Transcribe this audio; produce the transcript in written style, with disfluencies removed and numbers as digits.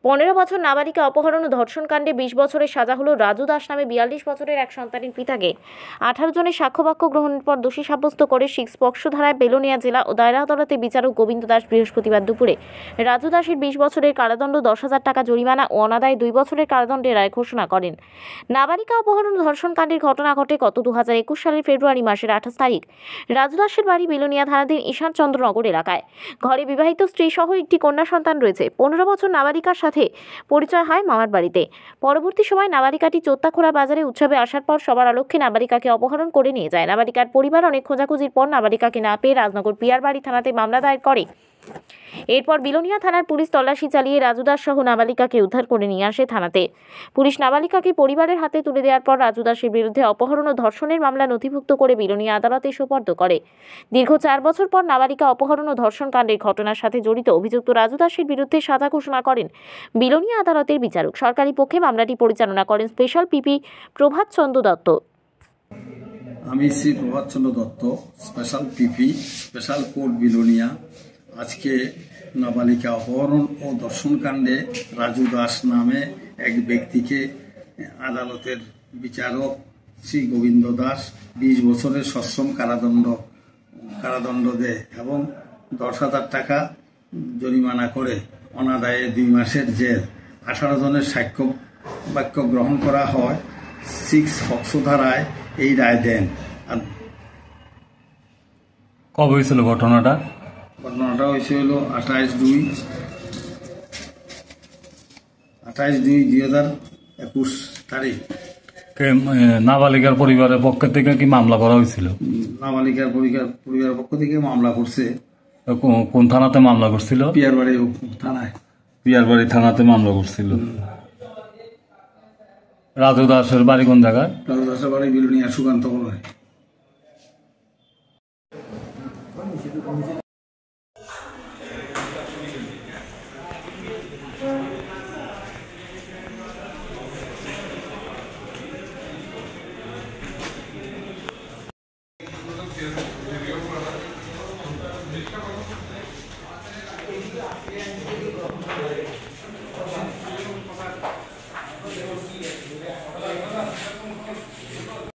15 বছর নাবালিকা অপহরণ ও ধর্ষণ কাণ্ডে 20 বছরের সাজা হলো রাজু দাস নামে 42 বছরের এক সন্তানের পিতাকে। 18 জনের সাক্ষ্যবাক্য গ্রহণের পর দোষী সাব্যস্ত করে পক্সো ধারায় বেলোনিয়া জেলা ও দায়রা আদালতে বিচারক গোবিন্দ দাস বৃহস্পতিবার দুপুরে রাজু দাসের 20 বছরের কারাদণ্ড, 10,000 টাকা জরিমানা ও অনাদায়ে 2 বছরের কারাদণ্ডের রায় ঘোষণা করেন। নাবালিকা অপহরণ ও ধর্ষণ কাণ্ডের ঘটনা ঘটে গত 2021 সালের ফেব্রুয়ারি মাসের 28 তারিখ। রাজু দাসের বাড়ি বেলোনিয়া থানাধীন ঈশানচন্দ্রনগর এলাকায়। ঘরে বিবাহিত স্ত্রী সহ একটি কন্যা সন্তান রয়েছে। 15 বছর নাবালিকার সাথে পরিচয় হয় মামার বাড়িতে। পরবর্তী সময় নাবালিকাটি চোত্তাখোলা বাজারে উৎসবে আসার পর সবার অলক্ষ্যে নাবালিকাকে অপহরণ করে নিয়ে যায়। নাবালিকার পরিবার অনেক খোঁজাখুঁজির পর নাবালিকাকে না পেয়ে রাজনগর পিয়ারবাড়ি থানাতে মামলা দায়ের করে। এরপর বিলোনিয়া থানার পুলিশ তল্লাশি চালিয়ে রাজু দাস সহ নাবালিকাকে উদ্ধার করে নিয়ে আসে থানাতে। পুলিশ নাবালিকাকে পরিবারের হাতে তুলে দেওয়ার পর রাজু দাসের বিরুদ্ধে অপহরণ ও ধর্ষণের মামলা নথিভুক্ত করে বিলোনিয়া আদালতে সোপর্দ করে। দীর্ঘ 4 বছর পর নাবালিকা অপহরণ ও ধর্ষণ কাণ্ডের ঘটনার সাথে জড়িত অভিযুক্ত রাজু দাসের বিরুদ্ধে সাজা ঘোষণা করেন বিলোনিয়া আদালতের বিচারক। সরকারি পক্ষে মামলাটি পরিচালনা করেন স্পেশাল পিপি প্রভাত চন্দ্র দত্ত। আমি Shri Prabhat Chandra Dutta, special PP, special court Belonia. আজকে নাবালিকা অপহরণ ও ধর্ষণ কাণ্ডে রাজু দাস নামে এক ব্যক্তিকে আদালতের বিচারক শ্রী গোবিন্দ দাস 20 বছরের সশ্রম কারাদণ্ড দেয় এবং 10,000 টাকা জরিমানা করে অনাদায়ে 2 মাসের জেল। 18 জনের সাক্ষ্য বাক্য গ্রহণ করা হয়। পক্সো ধারায় এই রায় দেন। কবে হয়েছিল ঘটনাটা? ঘটনাটা হয়েছিল 28/2/2021 তারিখ। নাবালিকার পরিবারের পক্ষ থেকে কি মামলা করা হয়েছিল? নাবালিকার পরিবারের পক্ষ থেকে মামলা করছে। কোন থানাতে মামলা করছিল? পিয়ারবাড়ি থানায়। পিয়ারবাড়ি থানাতে মামলা করছিল। রাজু দাসের বাড়ি কোন জায়গায়? রাজু দাসের বাড়ি বিলোনিয়া সুকান্ত।